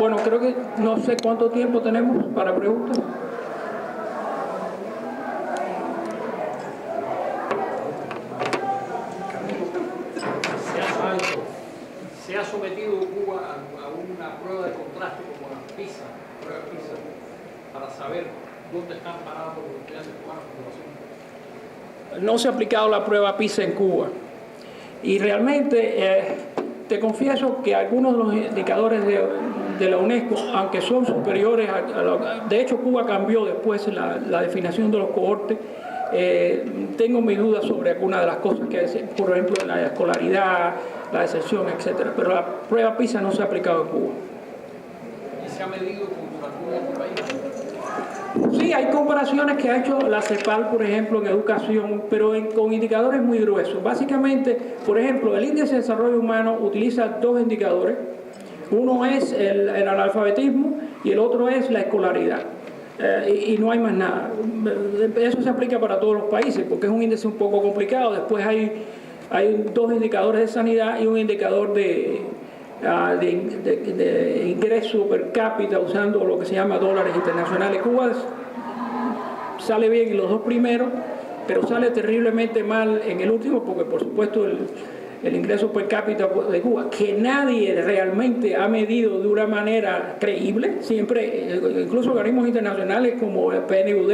Bueno, creo que no sé cuánto tiempo tenemos para preguntas. ¿Se ha sometido Cuba a una prueba de contraste como la PISA, prueba PISA, para saber dónde están parados los estudiantes cubanos en relación? No se ha aplicado la prueba PISA en Cuba. Y realmente te confieso que algunos de los indicadores de la UNESCO, aunque son superiores de hecho Cuba cambió después la definición de los cohortes, tengo mis dudas sobre algunas de las cosas que, por ejemplo, la escolaridad, la deserción, etcétera. Pero la prueba PISA no se ha aplicado en Cuba. ¿Y se ha medido con algún otro país? Sí, hay comparaciones que ha hecho la CEPAL, por ejemplo, en educación, pero con indicadores muy gruesos. Básicamente, por ejemplo, el Índice de Desarrollo Humano utiliza dos indicadores. Uno es el analfabetismo y el otro es la escolaridad. Y no hay más nada. Eso se aplica para todos los países porque es un índice un poco complicado. Después hay dos indicadores de sanidad y un indicador de ingreso per cápita usando lo que se llama dólares internacionales. Cuba sale bien en los dos primeros, pero sale terriblemente mal en el último porque, por supuesto, el ingreso per cápita de Cuba, que nadie realmente ha medido de una manera creíble, siempre, incluso organismos internacionales como el PNUD,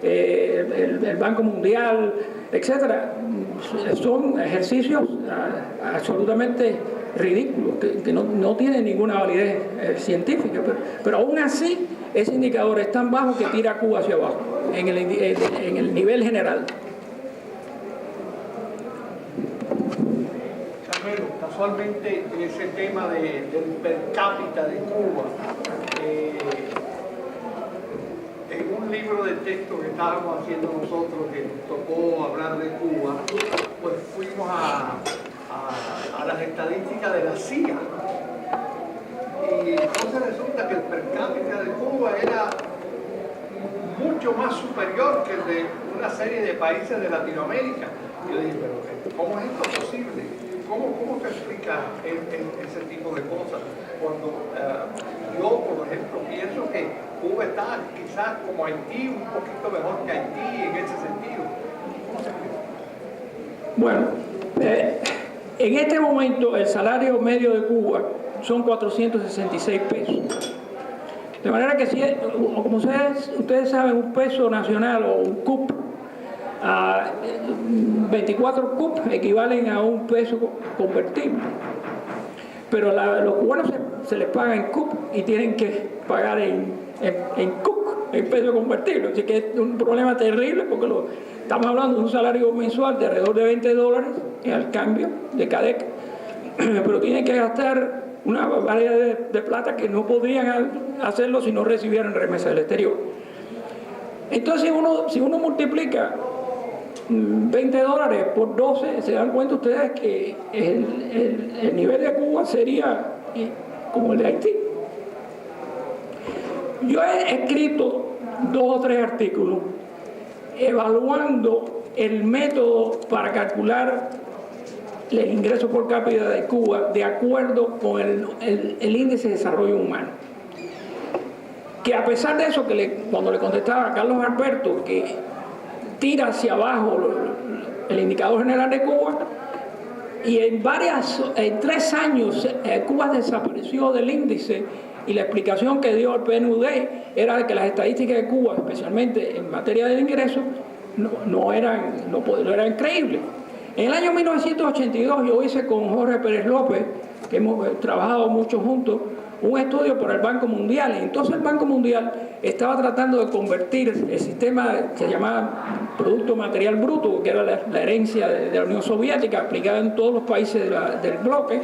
el Banco Mundial, etcétera, son ejercicios absolutamente ridículos, que no tienen ninguna validez científica, pero aún así ese indicador es tan bajo que tira a Cuba hacia abajo, en el nivel general. Casualmente ese tema del per cápita de Cuba, en un libro de texto que estábamos haciendo nosotros, que nos tocó hablar de Cuba, pues fuimos a las estadísticas de la CIA. Y entonces resulta que el per cápita de Cuba era mucho más superior que el de una serie de países de Latinoamérica. Yo dije, pero ¿cómo es esto posible? ¿Cómo te explica ese tipo de cosas? Cuando yo, por ejemplo, pienso que Cuba está quizás como Haití, un poquito mejor que Haití en ese sentido. ¿Cómo se explica? Bueno, en este momento el salario medio de Cuba son 466 pesos. De manera que, como ustedes saben, un peso nacional o un CUP, 24 CUP equivalen a un peso convertible. Pero los cubanos se les paga en CUP y tienen que pagar en CUC, en peso convertible. Así que es un problema terrible porque estamos hablando de un salario mensual de alrededor de $20 al cambio de CADEC, pero tienen que gastar una variedad de plata que no podrían hacerlo si no recibieran remesa del exterior. Entonces, si uno multiplica $20 por 12, se dan cuenta ustedes que el nivel de Cuba sería como el de Haití. Yo he escrito 2 o 3 artículos evaluando el método para calcular el ingreso por cápita de Cuba de acuerdo con el índice de desarrollo humano. Que a pesar de eso, cuando le contestaba a Carlos Alberto que tira hacia abajo el indicador general de Cuba, y en 3 años Cuba desapareció del índice, y la explicación que dio el PNUD era de que las estadísticas de Cuba, especialmente en materia de ingresos, no eran creíbles. En el año 1982 yo hice con Jorge Pérez López, que hemos trabajado mucho juntos, un estudio por el Banco Mundial. Y entonces el Banco Mundial estaba tratando de convertir el sistema que se llamaba Producto Material Bruto, que era la herencia de la Unión Soviética, aplicada en todos los países del bloque,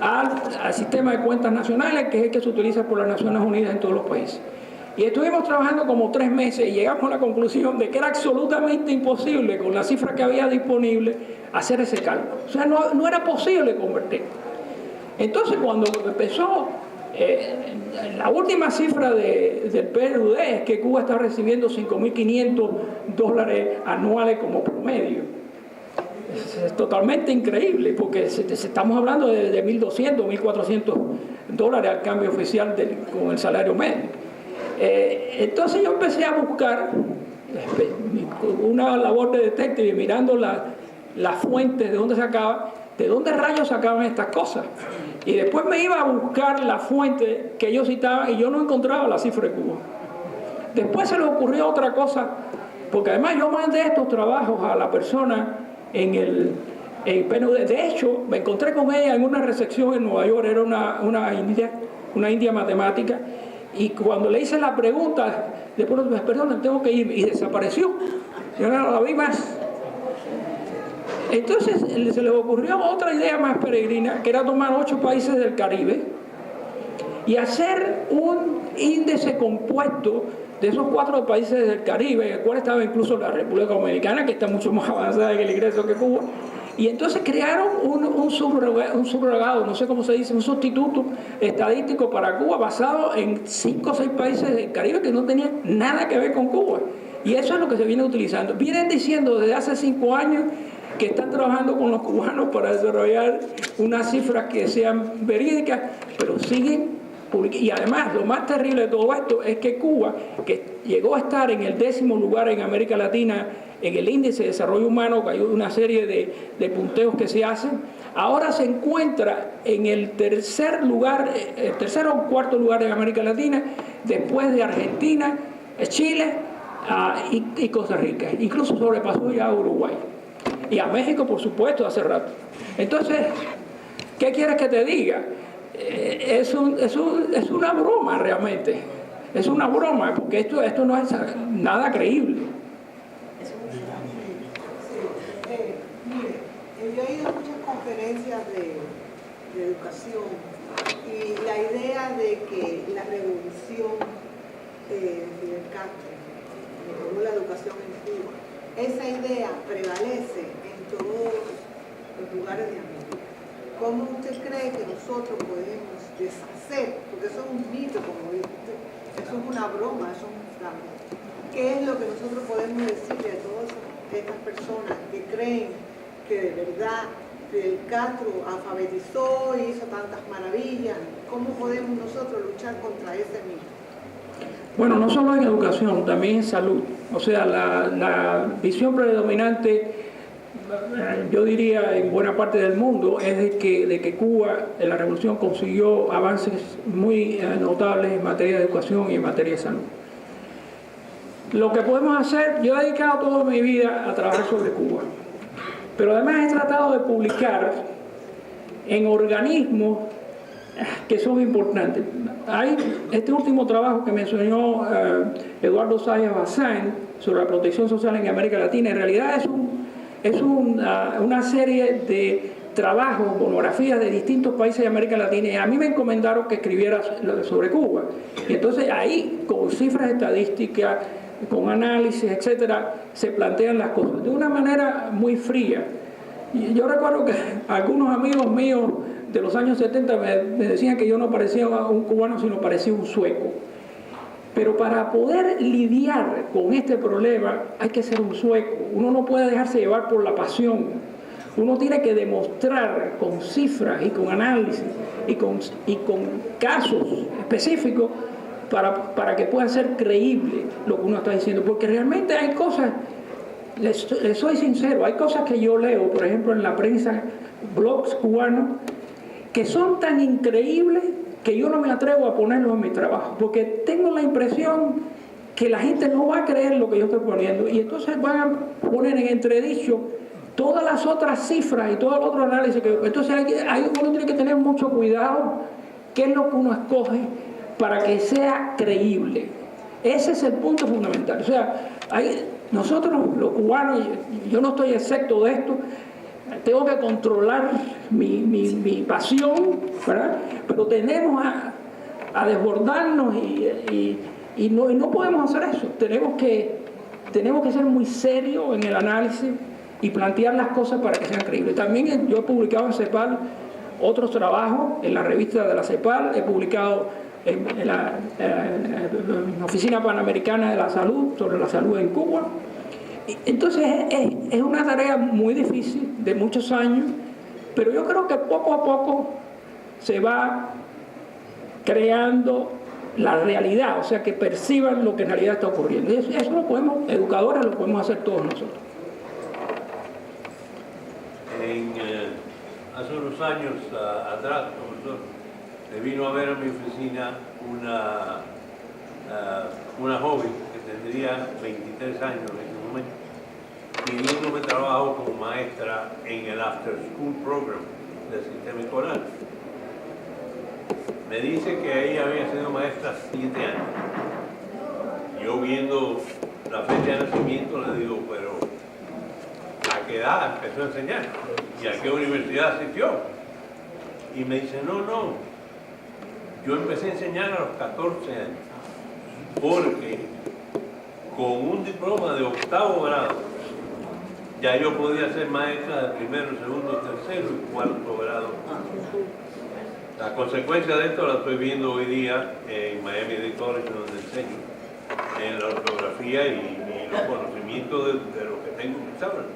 al sistema de cuentas nacionales, que es el que se utiliza por las Naciones Unidas en todos los países. Y estuvimos trabajando como 3 meses y llegamos a la conclusión de que era absolutamente imposible, con la cifra que había disponible, hacer ese cálculo. O sea, no era posible convertir. Entonces, cuando empezó, la última cifra del PNUD es que Cuba está recibiendo $5.500 anuales como promedio. Es totalmente increíble, porque estamos hablando de 1.200, 1.400 dólares al cambio oficial con el salario medio. Entonces yo empecé a buscar una labor de detective, mirando las fuentes de dónde rayos sacaban estas cosas. Y después me iba a buscar la fuente que ellos citaban y yo no encontraba la cifra de Cuba. Después se les ocurrió otra cosa, porque además yo mandé estos trabajos a la persona en PNUD. De hecho, me encontré con ella en una recepción en Nueva York, era una india matemática, y cuando le hice la pregunta, después, perdón, tengo que ir, y desapareció. Yo no la vi más. Entonces se les ocurrió otra idea más peregrina, que era tomar 8 países del Caribe y hacer un índice compuesto de esos 4 países del Caribe, en el cual estaba incluso la República Dominicana, que está mucho más avanzada en el ingreso que Cuba. Y entonces crearon un subrogado, no sé cómo se dice, un sustituto estadístico para Cuba basado en 5 o 6 países del Caribe que no tenían nada que ver con Cuba. Y eso es lo que se viene utilizando. Vienen diciendo desde hace 5 años que están trabajando con los cubanos para desarrollar unas cifras que sean verídicas, pero siguen publicando. Y además, lo más terrible de todo esto es que Cuba, que llegó a estar en el 10º lugar en América Latina en el índice de desarrollo humano, que hay una serie de punteos que se hacen, ahora se encuentra en el 3er lugar, el 3er o 4º lugar en América Latina, después de Argentina, Chile y Costa Rica. Incluso sobrepasó ya a Uruguay. Y a México, por supuesto, hace rato. Entonces, ¿qué quieres que te diga? Es una broma realmente. Es una broma, porque esto no es nada creíble. Yo he ido a muchas conferencias de educación y la idea de que la revolución de Fidel Castro mejoró la educación en Cuba, esa idea prevalece en todos los lugares de América. ¿Cómo usted cree que nosotros podemos deshacer? Porque eso es un mito, como dice usted, eso es una broma, eso es un fraude. ¿Qué es lo que nosotros podemos decirle a todas estas personas que creen que de verdad Fidel Castro alfabetizó y hizo tantas maravillas? ¿Cómo podemos nosotros luchar contra ese mito? Bueno, no solo en educación, también en salud. O sea, la visión predominante, yo diría en buena parte del mundo, es de que Cuba en la revolución consiguió avances muy notables en materia de educación y en materia de salud. Lo que podemos hacer, yo he dedicado toda mi vida a trabajar sobre Cuba, pero además he tratado de publicar en organismos que son importantes. Hay este último trabajo que mencionó Eduardo Zayas Bazán sobre la protección social en América Latina. En realidad es una serie de trabajos, monografías de distintos países de América Latina, y a mí me encomendaron que escribiera sobre Cuba. Y entonces ahí, con cifras estadísticas, con análisis, etcétera, se plantean las cosas de una manera muy fría. Y yo recuerdo que algunos amigos míos de los años 70 me decían que yo no parecía un cubano, sino parecía un sueco. Pero para poder lidiar con este problema hay que ser un sueco. Uno no puede dejarse llevar por la pasión. Uno tiene que demostrar con cifras y con análisis y con casos específicos para que pueda ser creíble lo que uno está diciendo. Porque realmente hay cosas, les soy sincero, hay cosas que yo leo, por ejemplo, en la prensa, blogs cubanos, que son tan increíbles que yo no me atrevo a ponerlos en mi trabajo, porque tengo la impresión que la gente no va a creer lo que yo estoy poniendo, y entonces van a poner en entredicho todas las otras cifras y todo el otro análisis. Entonces uno tiene que tener mucho cuidado qué es lo que uno escoge para que sea creíble. Ese es el punto fundamental. O sea, nosotros los cubanos, yo no estoy excepto de esto, tengo que controlar mi pasión, ¿verdad? Pero tenemos a desbordarnos y no podemos hacer eso. Tenemos que ser muy serios en el análisis y plantear las cosas para que sean creíbles. También yo he publicado en CEPAL otros trabajos, en la revista de la CEPAL, he publicado en la Oficina Panamericana de la Salud, sobre la salud en Cuba. Entonces es una tarea muy difícil, de muchos años, pero yo creo que poco a poco se va creando la realidad, o sea, que perciban lo que en realidad está ocurriendo. Y eso lo podemos, educadores, lo podemos hacer todos nosotros. Hace unos años atrás, profesor, me vino a ver a mi oficina una joven que tendría 23 años en ese momento, pidiéndome trabajo como maestra en el After School Program del sistema escolar. Me dice que ella había sido maestra 7 años. Yo viendo la fecha de nacimiento le digo, pero ¿a qué edad empezó a enseñar? ¿Y a qué universidad asistió? Y me dice, no, yo empecé a enseñar a los 14 años, porque con un diploma de 8º grado, ya yo podía ser maestra de 1º, 2º, 3º y 4º grado. La consecuencia de esto la estoy viendo hoy día en Miami-Dade College, donde enseño, en la ortografía y los conocimientos de lo que tengo que saber.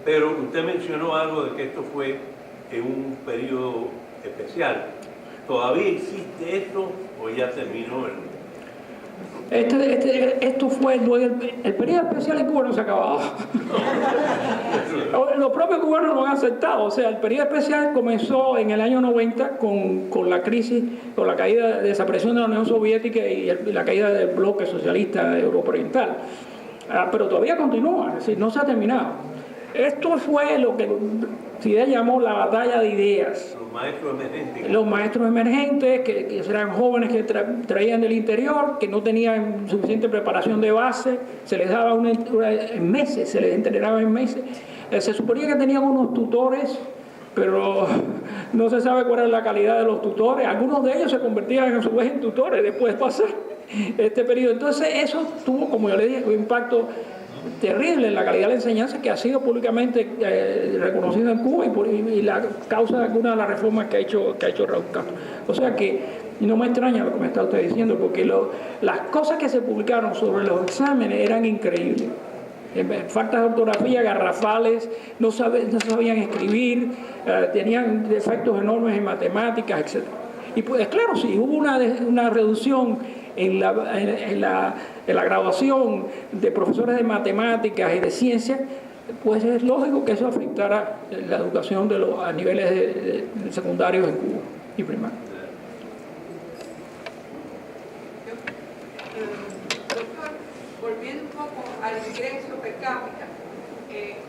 Pero usted mencionó algo de que esto fue en un periodo especial. ¿Todavía existe esto o ya terminó Esto fue el periodo especial en Cuba no se ha acabado. Los propios cubanos lo han aceptado. O sea, el periodo especial comenzó en el año 90 con la crisis, con la caída, desaparición de la Unión Soviética y la caída del bloque socialista europeo-oriental. Pero todavía continúa, es decir, no se ha terminado. Esto fue lo que Fidel llamó la batalla de ideas. Los maestros emergentes. Los maestros emergentes, que eran jóvenes que traían del interior, que no tenían suficiente preparación de base, se les daba en meses, se les entrenaba en meses. Se suponía que tenían unos tutores, pero no se sabe cuál es la calidad de los tutores. Algunos de ellos se convertían a su vez en tutores después de pasar este periodo. Entonces eso tuvo, como yo le dije, un impacto terrible en la calidad de la enseñanza, que ha sido públicamente reconocida en Cuba y la causa de algunas de las reformas que ha hecho Raúl Castro. O sea que no me extraña lo que me está usted diciendo, porque las cosas que se publicaron sobre los exámenes eran increíbles. Faltas de ortografía garrafales, no sabían escribir, tenían defectos enormes en matemáticas, etc. Y pues claro, sí, hubo una reducción en la graduación de profesores de matemáticas y de ciencias, pues es lógico que eso afectara la educación a niveles de secundarios en Cuba y primarios. Doctor, volviendo un poco al ingreso per cápita,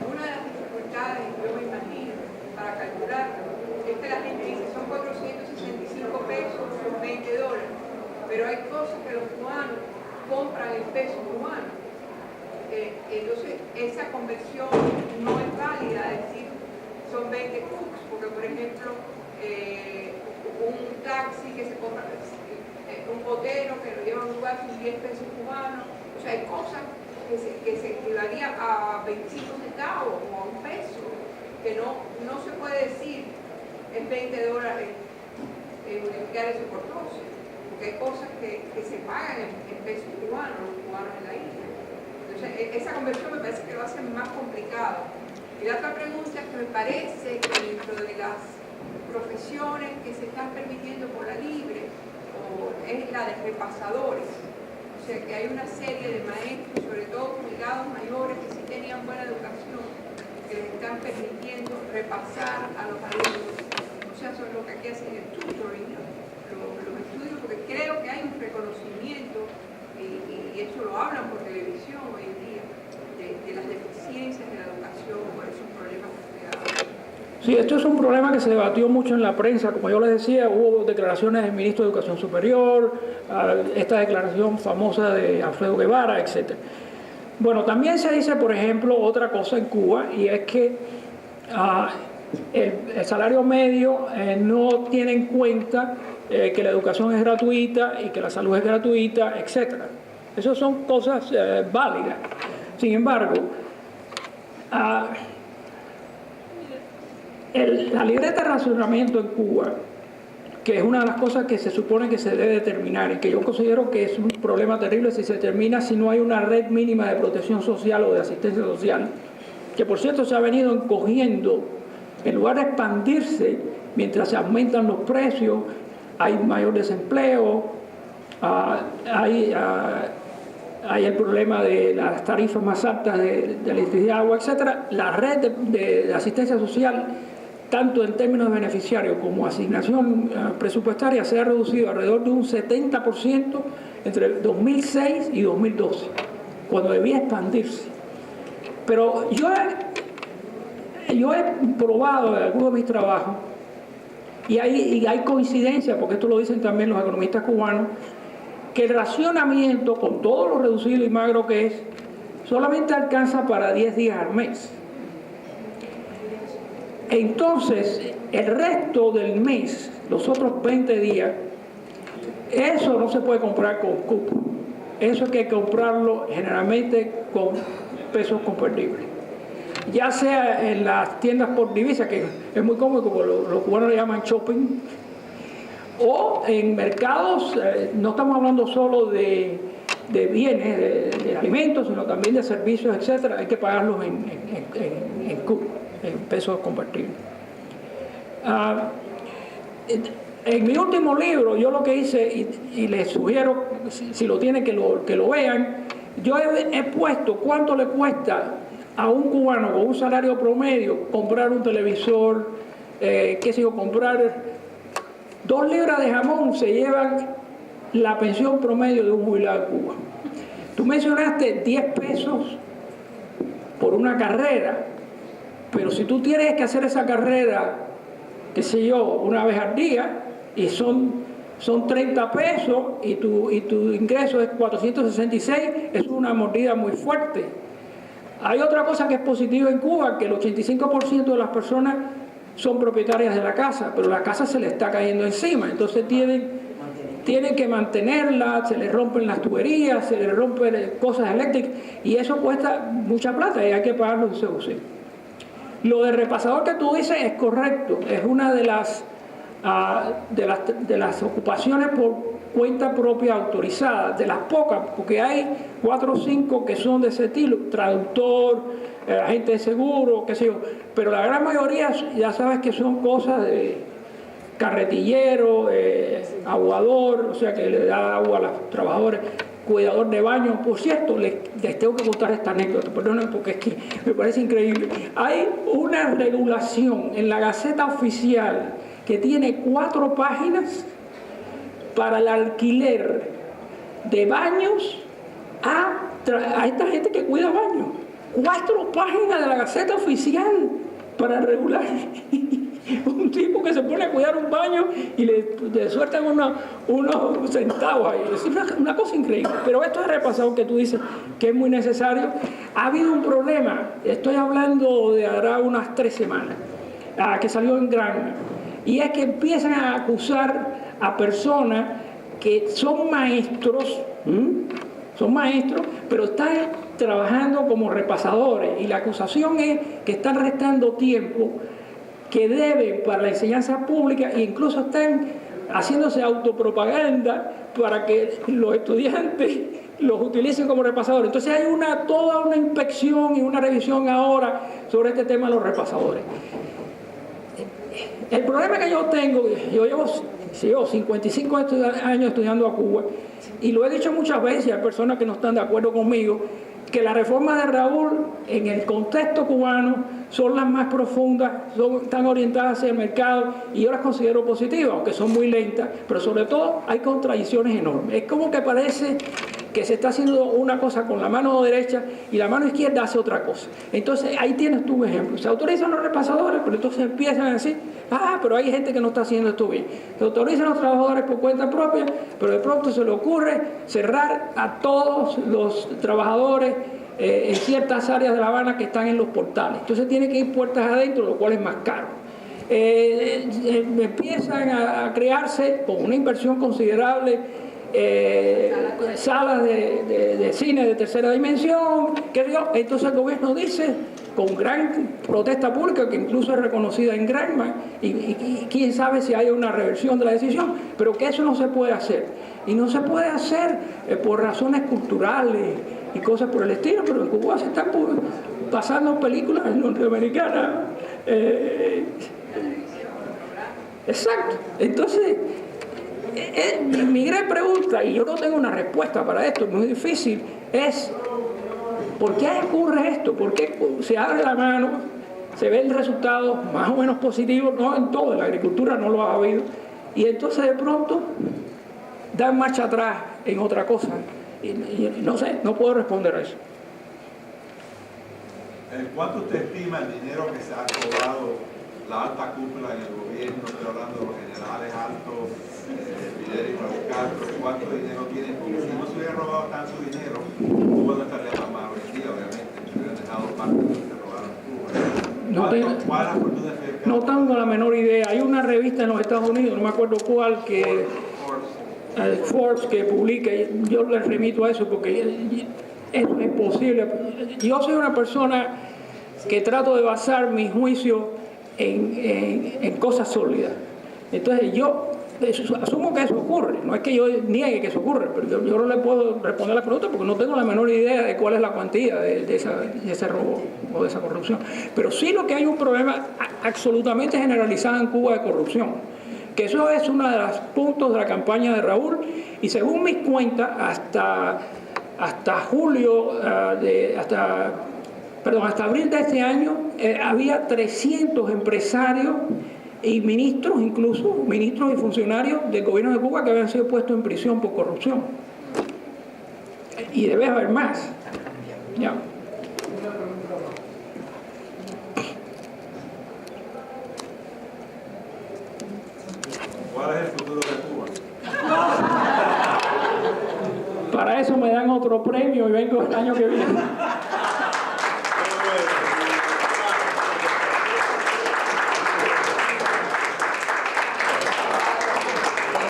una de las dificultades, yo me imagino, para calcularlo, es que la gente dice son 465 pesos, son $20, pero hay cosas que los cubanos compran en pesos cubanos. Entonces, esa conversión no es válida, es decir, son 20 cooks, porque por ejemplo, un taxi que se compra, un botero que lo lleva a un lugar son 10 pesos cubanos. O sea, hay cosas que se equivalían a 25 centavos o a $1, que no se puede decir es $20 en multiplicar eso por 12, porque hay cosas que se pagan en pesos cubanos, los cubanos en la isla. Entonces, esa conversión me parece que lo hace más complicado. Y la otra pregunta es que me parece que dentro de las profesiones que se están permitiendo por la libre, es la de repasadores. O sea, que hay una serie de maestros, sobre todo jubilados mayores, que sí tenían buena educación, que les están permitiendo repasar a los alumnos. O sea, eso es lo que aquí hacen el tutoring, los estudios, porque creo que hay un reconocimiento, y eso lo hablan por televisión hoy en día, de las deficiencias de la educación, por esos problemas que Sí, esto es un problema que se debatió mucho en la prensa. Como yo les decía, hubo declaraciones del ministro de Educación Superior, esta declaración famosa de Alfredo Guevara, etc. Bueno, también se dice, por ejemplo, otra cosa en Cuba, y es que el salario medio no tiene en cuenta que la educación es gratuita y que la salud es gratuita, etc. Esas son cosas válidas. Sin embargo, la libreta de racionamiento en Cuba, que es una de las cosas que se supone que se debe determinar y que yo considero que es un problema terrible si se determina si no hay una red mínima de protección social o de asistencia social, que por cierto se ha venido encogiendo en lugar de expandirse mientras se aumentan los precios, hay mayor desempleo, hay el problema de las tarifas más altas de electricidad, agua, etcétera. La red de asistencia social, tanto en términos de beneficiarios como asignación presupuestaria, se ha reducido alrededor de un 70% entre 2006 y 2012, cuando debía expandirse. Pero yo he probado en algunos de mis trabajos, y hay coincidencia, porque esto lo dicen también los economistas cubanos, que el racionamiento, con todo lo reducido y magro que es, solamente alcanza para 10 días al mes. Entonces, el resto del mes, los otros 20 días, eso no se puede comprar con cupo. Eso hay que comprarlo generalmente con pesos convertibles. Ya sea en las tiendas por divisa, que es muy cómodo, como los cubanos le llaman shopping, o en mercados, no estamos hablando solo de bienes, de alimentos, sino también de servicios, etcétera. Hay que pagarlos en cupo, en pesos convertibles. En mi último libro, yo lo que hice, y les sugiero, si lo tienen, que lo vean, yo he puesto cuánto le cuesta a un cubano con un salario promedio comprar un televisor, comprar 2 libras de jamón se llevan la pensión promedio de un jubilado en Cuba. Tú mencionaste 10 pesos por una carrera, pero si tú tienes que hacer esa carrera, qué sé yo, una vez al día, y son 30 pesos y tu ingreso es 466, es una mordida muy fuerte. Hay otra cosa que es positiva en Cuba, que el 85% de las personas son propietarias de la casa, pero la casa se le está cayendo encima, entonces tienen que mantenerla, se les rompen las tuberías, se les rompen cosas eléctricas, y eso cuesta mucha plata y hay que pagarlo en su bolsillo. Lo del repasador que tú dices es correcto, es una de las ocupaciones por cuenta propia autorizada, de las pocas, porque hay 4 o 5 que son de ese estilo, traductor, agente de seguro, qué sé yo, pero la gran mayoría ya sabes que son cosas de carretillero, aguador, o sea que le da agua a los trabajadores, cuidador de baño. Por cierto, les tengo que contar esta anécdota, perdonen, porque es que me parece increíble. Hay una regulación en la Gaceta Oficial que tiene 4 páginas para el alquiler de baños a esta gente que cuida baños. 4 páginas de la Gaceta Oficial para regular. Un tipo que se pone a cuidar un baño y le sueltan unos centavos ahí. Es una cosa increíble. Pero esto es repasado que tú dices que es muy necesario. Ha habido un problema, estoy hablando de ahora unas 3 semanas, que salió en Granma, y es que empiezan a acusar a personas que son maestros, pero están trabajando como repasadores, y la acusación es que están restando tiempo que deben para la enseñanza pública e incluso están haciéndose autopropaganda para que los estudiantes los utilicen como repasadores. Entonces hay toda una inspección y una revisión ahora sobre este tema de los repasadores. El problema que yo tengo, yo llevo 55 años estudiando a Cuba, y lo he dicho muchas veces, hay personas que no están de acuerdo conmigo, que las reformas de Raúl en el contexto cubano son las más profundas, están orientadas hacia el mercado, y yo las considero positivas, aunque son muy lentas, pero sobre todo hay contradicciones enormes. Es como que parece que se está haciendo una cosa con la mano derecha y la mano izquierda hace otra cosa. Entonces ahí tienes tú un ejemplo. Se autorizan los repasadores, pero entonces empiezan a decir, pero hay gente que no está haciendo esto bien. Se autorizan los trabajadores por cuenta propia, pero de pronto se le ocurre cerrar a todos los trabajadores en ciertas áreas de La Habana que están en los portales. Entonces tiene que ir puertas adentro, lo cual es más caro. Empiezan a crearse con una inversión considerable salas de cine de tercera dimensión, entonces el gobierno dice, con gran protesta pública, que incluso es reconocida en Granma, y quién sabe si hay una reversión de la decisión, pero que eso no se puede hacer. Y no se puede hacer por razones culturales y cosas por el estilo, pero en Cuba se están pasando películas norteamericanas. Exacto. Entonces, mi gran pregunta, y yo no tengo una respuesta para esto, es muy difícil, es ¿por qué ocurre esto? ¿Por qué se abre la mano, se ve el resultado más o menos positivo? No en todo, en la agricultura no lo ha habido, y entonces de pronto dan marcha atrás en otra cosa? Y no sé, no puedo responder a eso. ¿Cuánto usted estima el dinero que se ha cobrado la alta cúpula en el gobierno? Estoy hablando de los generales altos, Fidel y Raúl Castro. ¿Cuánto dinero tienen? Porque si no se hubiera robado tanto dinero, Cuba no estaría más mal hoy en día, obviamente. Se hubieran dejado parte de lo que se robaron en Cuba. ¿Cuál es la fortuna de Fidel Castro? No tengo la menor idea. Hay una revista en los Estados Unidos, no me acuerdo cuál, que Forbes, que publica, yo le remito a eso porque es posible. Yo soy una persona que trato de basar mi juicio en cosas sólidas. Entonces yo asumo que eso ocurre, no es que yo niegue que eso ocurre, pero yo no le puedo responder a la pregunta porque no tengo la menor idea de cuál es la cuantía de ese robo o de esa corrupción. Pero sí lo que hay un problema absolutamente generalizado en Cuba de corrupción, que eso es uno de los puntos de la campaña de Raúl, y según mis cuentas, hasta abril de este año, había 300 empresarios y ministros, incluso ministros y funcionarios del gobierno de Cuba que habían sido puestos en prisión por corrupción. Y debe haber más. Ya. ¿Cuál es el futuro de Cuba? Para eso me dan otro premio y vengo el año que viene.